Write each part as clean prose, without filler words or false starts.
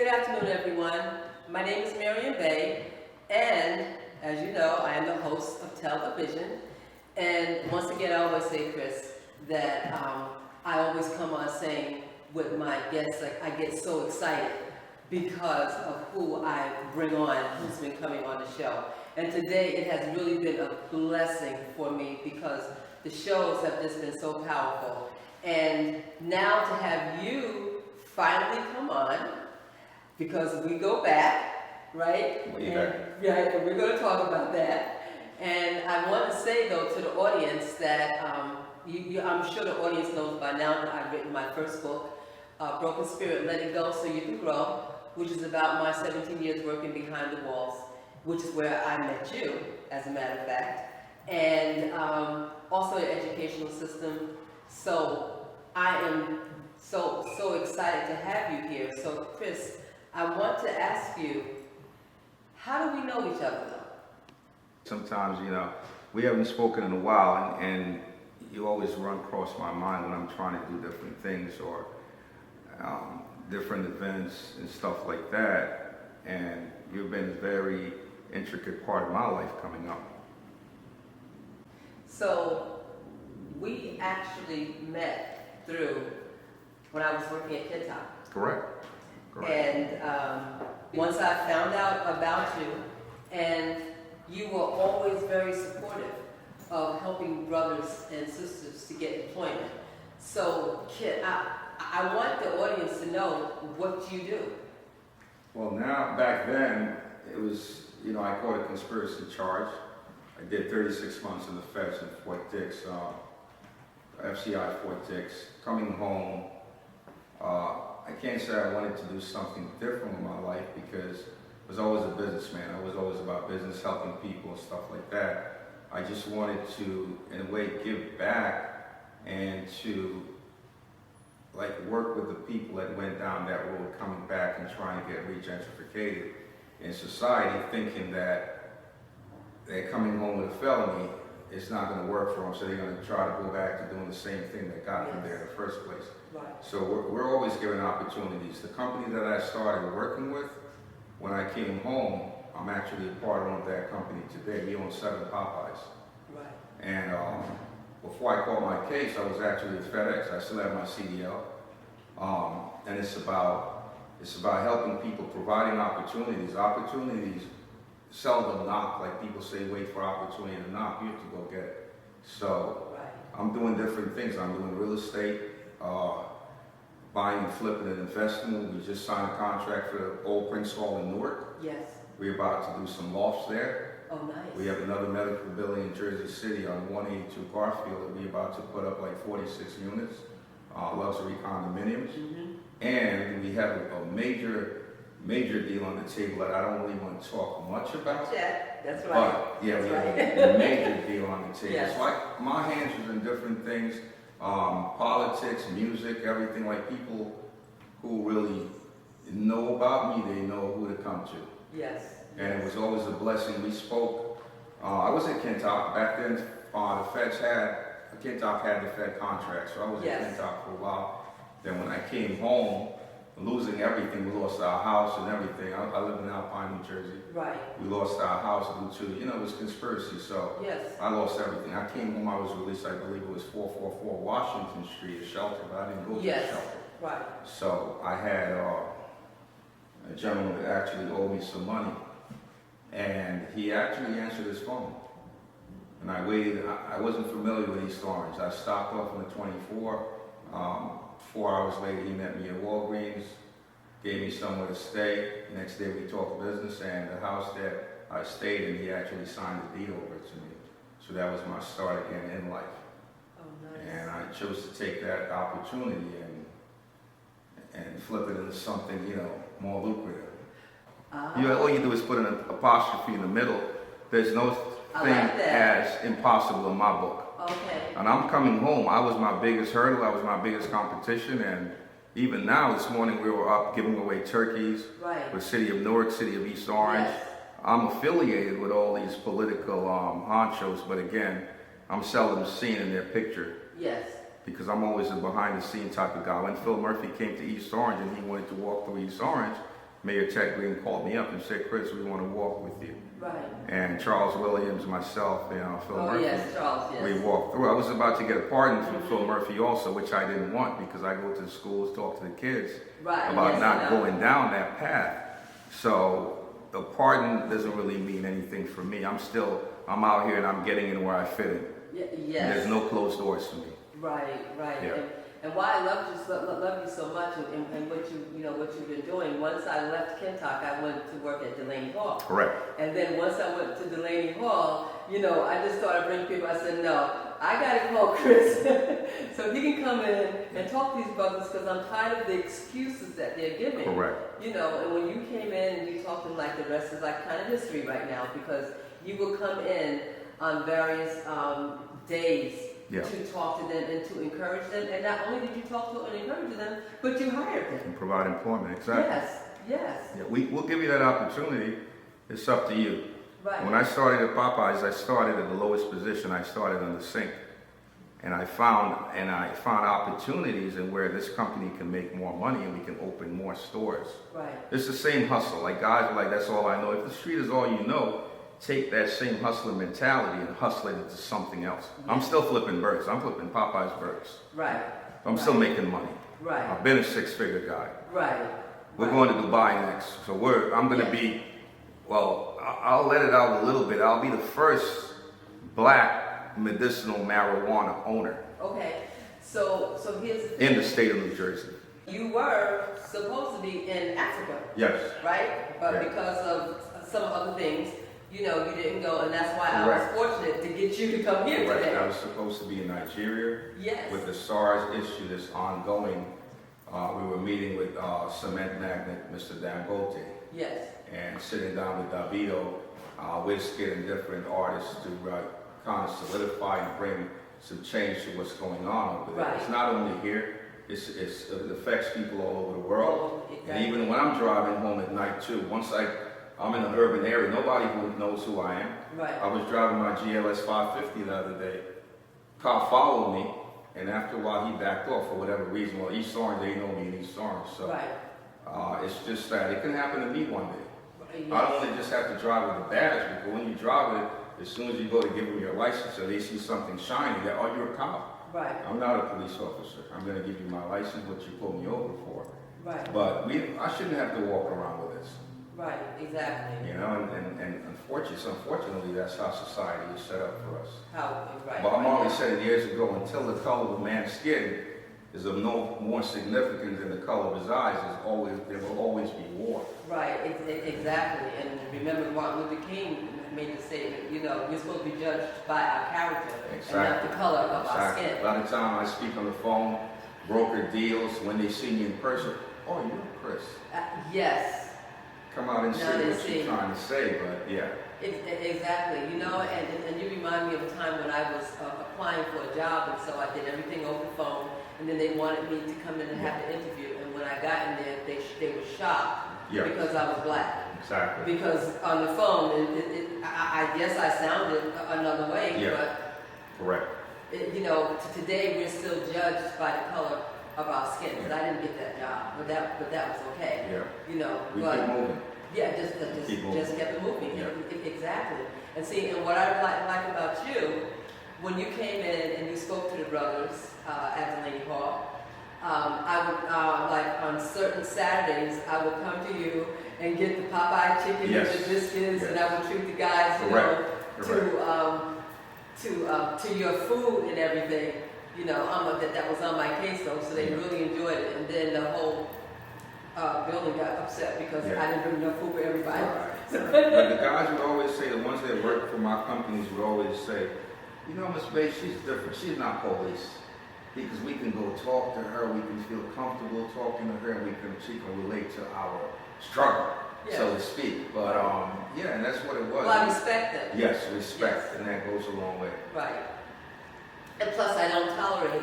afternoon, everyone. My name is Marion Bay, and as you know, I am the host of Television. And once again, I always say, Chris, that I always come on saying with my guests, like I get so excited because of who I bring on, who's been coming on the show. And today it has really been a blessing for me because the shows have just been so powerful. And now to have you finally come on, because we go back, right? Way back. Yeah, and we're going to talk about that. And I want to say, though, to the audience that I'm sure the audience knows by now that I've written my first book, Broken Spirit, Let It Go So You Can Grow, which is about my 17 years working behind the walls, which is where I met you, as a matter of fact, and also the educational system. So I am so excited to have you here. So Chris, I want to ask you, how do we know each other though? Sometimes, we haven't spoken in a while, and you always run across my mind when I'm trying to do different things or different events and stuff like that. And you've been a very intricate part of my life coming up. So we actually met through when I was working at Kintop. Correct. And once I found out about you, and you were always very supportive of helping brothers and sisters to get employment. So I want the audience to know what you do. Well, now, back then, it was, I caught a conspiracy charge. I did 36 months in the feds in Fort Dix, FCI Fort Dix. Coming home, I can't say I wanted to do something different with my life because I was always a businessman. I was always about business, helping people and stuff like that. I just wanted to, in a way, give back and to work with the people that went down that road, coming back and trying to get re-gentrificated in society, thinking that they're coming home with a felony, it's not going to work for them, so they're going to try to go back to doing the same thing that got them there in the first place. Right. So we're always given opportunities. The company that I started working with, when I came home, I'm actually a part of that company today. We own 7 Popeyes. Right. And before I caught my case, I was actually at FedEx. I still have my CDL. And it's about helping people, providing opportunities. Opportunities seldom knock, like people say, wait for opportunity to knock. You have to go get it. So Right. I'm doing different things. I'm doing real estate, buying and flipping and investing. We just signed a contract for the old Prince Hall in Newark. Yes. We're about to do some lofts there. Oh, nice. We have another medical building in Jersey City on 182 Garfield that we're about to put up 46 units, luxury condominiums. Mm-hmm. And we have a major deal on the table that I don't really want to talk much about. Yeah, that's right. But yeah, That's we right. have a major deal on the table. Yes. So my hands was in different things, politics, music, everything. Like people who really know about me, they know who to come to. Yes. And it was always a blessing. We spoke. I was at Kintop back then. The feds Kintop had the Fed contract, so I was Yes. at Kintop for a while. Then when I came home, losing everything, we lost our house and everything. I live in Alpine, New Jersey. Right. We lost our house due to, it was conspiracy. So Yes. I lost everything. I came home. I was released. I believe it was 444 Washington Street, a shelter, but I didn't go to Yes. the shelter. Right. So I had a gentleman that actually owed me some money. And he actually answered his phone. And I waited. I wasn't familiar with East Orange. I stopped off on the 24. 4 hours later, he met me at Walgreens, gave me somewhere to stay. The next day, we talked business, and the house that I stayed in, he actually signed the deed over to me. So that was my start again in life. Oh, nice. And I chose to take that opportunity and flip it into something, more lucrative. All you do is put an apostrophe in the middle. There's no thing as impossible in my book. Okay. And I'm coming home. I was my biggest hurdle. I was my biggest competition. And even now, this morning, we were up giving away turkeys Right. with City of Newark, City of East Orange. Yes. I'm affiliated with all these political honchos, but again, I'm seldom seen in their picture. Yes. Because I'm always a behind the scene type of guy. When Phil Murphy came to East Orange and he wanted to walk through East Orange, Mayor Ted Green called me up and said, Chris, we want to walk with you. Right. And Charles Williams, myself, Phil Murphy, Yes, Charles, yes. we walked through. I was about to get a pardon from Phil Murphy also, which I didn't want because I go to the schools, talk to the kids Right. about Yes, not I know. going down that path. So the pardon doesn't really mean anything for me. I'm out here and I'm getting in where I fit in. Yes. There's no closed doors for me. Right. Yeah. And why I love you so much and what what you've been doing. Once I left Kentuck, I went to work at Delaney Hall. Correct. And then once I went to Delaney Hall, I just started bringing people. I said, no, I got to call Chris so he can come in and talk to these brothers because I'm tired of the excuses that they're giving. Correct. And when you came in and you talked to them like the rest is like kind of history right now because you will come in on various days to talk to them and to encourage them. And not only did you talk to and encourage them, but you hired them. And provide employment, exactly. Yes. Yeah, we'll give you that opportunity. It's up to you. Right. When I started at Popeyes, I started at the lowest position. I started on the sink. And I found opportunities in where this company can make more money and we can open more stores. Right. It's the same hustle. Like guys are like, that's all I know. If the street is all you know, take that same hustler mentality and hustle it into something else. Yeah. I'm still flipping burgers. I'm flipping Popeyes burgers. Right. I'm still making money. Right. I've been a six-figure guy. Right. We're going to Dubai next. So I'm going to be, I'll let it out a little bit. I'll be the first black medicinal marijuana owner Okay. So here's the thing. in the state of New Jersey. You were supposed to be in Africa, Yes. right? But Yeah. because of some other things, you didn't go, and that's why I Correct. was fortunate to get you to come here Correct. today. I was supposed to be in Nigeria Yes. with the SARS issue that's ongoing. We were meeting with cement magnate Mr. Dangote Yes. and sitting down with Davido, Wizkid and different artists to kind of solidify and bring some change to what's going on over there. Right. It's not only here, it affects people all over the world. Exactly. And even when I'm driving home at night too, once I'm in an urban area, nobody knows who I am. Right. I was driving my GLS 550 the other day. Cop followed me, and after a while he backed off for whatever reason. Well, East Orange, they know me in East Orange, so Right. it's just that it can happen to me one day. Yes. I don't only just have to drive with a badge, but when you drive it, as soon as you go to give them your license or they see something shiny, they're, oh, you're a cop. Right. I'm not a police officer. I'm going to give you my license, what you pulled me over for. Right. But I shouldn't have to walk around with this. Right. Exactly. And unfortunately, that's how society is set up for us. Right. But I'm always saying years ago, until the color of a man's skin is of no more significance than the color of his eyes, there will always be war. Right. Exactly. And remember, Martin Luther King made the statement. We're supposed to be judged by our character and not the color of our skin. A lot of time I speak on the phone, broker deals, when they see me in person, oh, you're Chris. Yes. Come out and Now say they what see. you're trying to say, but yeah. Exactly, and you remind me of a time when I was applying for a job, and so I did everything over the phone, and then they wanted me to come in and have the interview, and when I got in there, they were shocked because I was black. Exactly. Because on the phone, I guess I sounded another way, but correct. Today we're still judged by the color of our skin, because I didn't get that job, but that was okay. Yeah. We but, keep moving. Yeah, Keep moving. just kept it moving. Yeah. Exactly. And see, and what I like about you, when you came in and you spoke to the brothers at Delaney Hall, I would like on certain Saturdays I would come to you and get the Popeye chicken and the biscuits, and I would treat the guys, to your food and everything. That was on my case though, so they really enjoyed it. And then the whole building got upset because I didn't bring enough food for everybody. Right. But the guys would always say, the ones that work for my companies would always say, Miss Bay, she's different. She's not police. Because we can go talk to her, we can feel comfortable talking to her, and she can relate to our struggle, so to speak. But and that's what it was. Well, I respect them. Yes, respect, and that goes a long way. Right. And plus, I don't tolerate.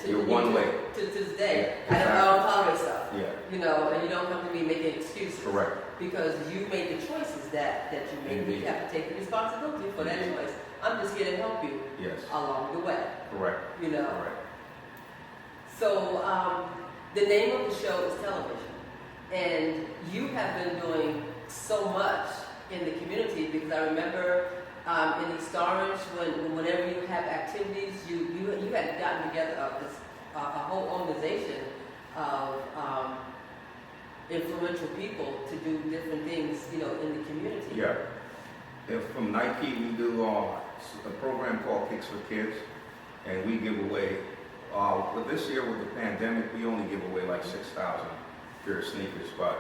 You're one way. To this day, Yeah, exactly. I don't tolerate stuff. Yeah. And you don't come to me making excuses. Correct. Because you made the choices that you made. Indeed. You have to take the responsibility for that choice. I'm just here to help you along the way. Correct. Correct. So the name of the show is television, And you have been doing so much in the community, because I remember in East Orange, whenever you have activities, you had gotten together a whole organization of influential people to do different things, you know, in the community. Yeah. From Nike, we do a program called Kicks for Kids, and we give away, but this year with the pandemic, we only give away like 6,000 pair of sneakers, but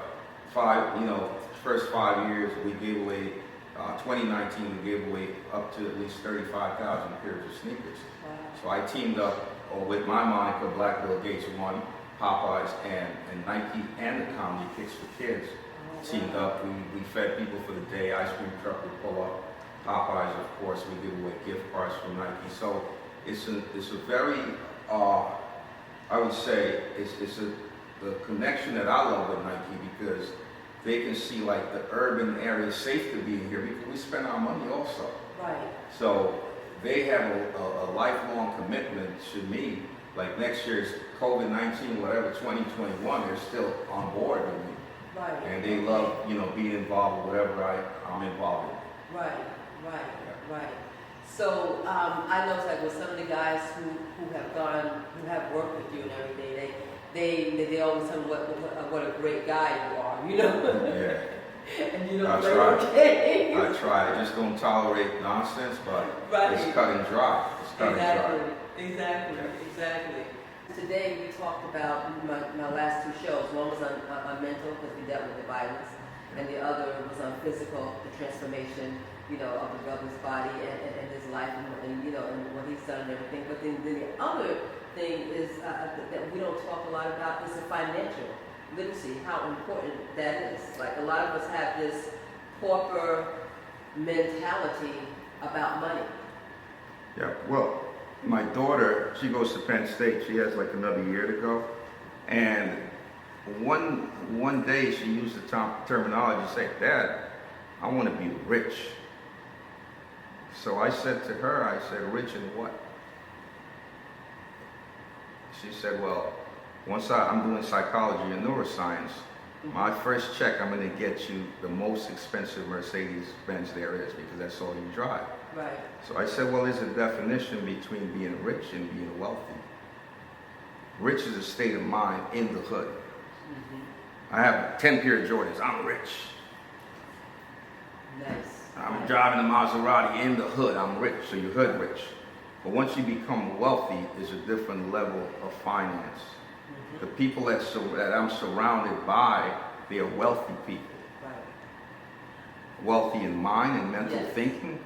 first 5 years we gave away, 2019 we gave away up to at least 35,000 pairs of sneakers. Wow. So I teamed up with my moniker, Black Bill Gates One, Popeyes, and Nike, and the comedy Kicks for Kids. Teamed up, we fed people for the day, ice cream truck would pull up, Popeyes, of course, we give away gift cards from Nike. So it's a very, I would say, the connection that I love with Nike, because they can see like the urban area safe to be in here, because we spend our money also. Right. So they have a lifelong commitment to me. Like next year's COVID-19, whatever, 2021, they're still on board with me. Right. And they love, being involved with whatever I'm involved in. Right. Right. So I know like with some of the guys who have worked with you and everything, they always tell me what a great guy you are, you know. Yeah. And you don't I play try. okay. I try. I just don't tolerate nonsense, but Right. it's cut and dry. It's cut and dry. Exactly. Today we talked about my last two shows. One was on mental, because we dealt with the violence, and the other was on physical, the transformation, of the brother's body and his life, and what he's done and everything. But then the other thing is that we don't talk a lot about is the financial literacy, how important that is. Like a lot of us have this pauper mentality about money. Yeah, well, my daughter, she goes to Penn State. She has like another year to go. And one day she used the terminology, say, "Dad, I want to be rich." So I said to her, I said, "Rich in what?" She said, "Well, once I'm doing psychology and neuroscience, my first check, I'm going to get you the most expensive Mercedes-Benz there is, because that's all you drive." Right. So I said, well, there's a definition between being rich and being wealthy. Rich is a state of mind in the hood. Mm-hmm. I have 10 pair of Jordans. I'm rich. Nice. I'm driving a Maserati in the hood. I'm rich. So you're hood rich. But once you become wealthy, there's a different level of finance. Mm-hmm. The people that I'm surrounded by, they are wealthy people. Right. Wealthy in mind and mental Yes. thinking.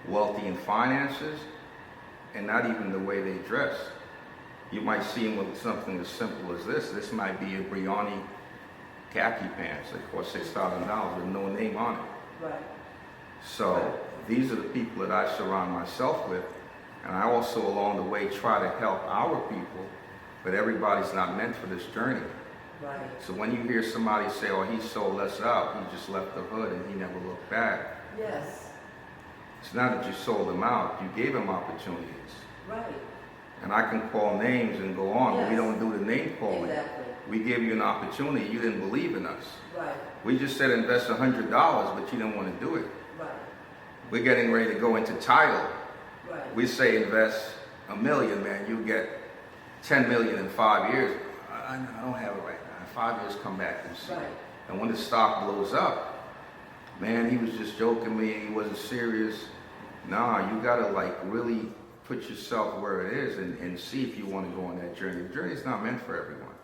Wealthy in finances, and not even the way they dress. You might see them with something as simple as this. This might be a Brioni khaki pants that cost $6,000 with no name on it. Right. So these are the people that I surround myself with, and I also along the way try to help our people, but everybody's not meant for this journey. Right. So when you hear somebody say, "Oh, he sold us out, he just left the hood and he never looked back," Yes. it's not that you sold them out, you gave them opportunities. Right. And I can call names and go on, but we Yes. don't do the name calling. Exactly. We gave you an opportunity, you didn't believe in us. Right. We just said invest $100, but you didn't want to do it. Right. We're getting ready to go into title. Right. We say invest $1 million, man, you get 10 million in 5 years. I don't have it right now. In 5 years, come back and see. Right. And when the stock blows up, man, he was just joking me, he wasn't serious. Nah, you gotta like really put yourself where it is and see if you want to go on that journey. The journey is not meant for everyone.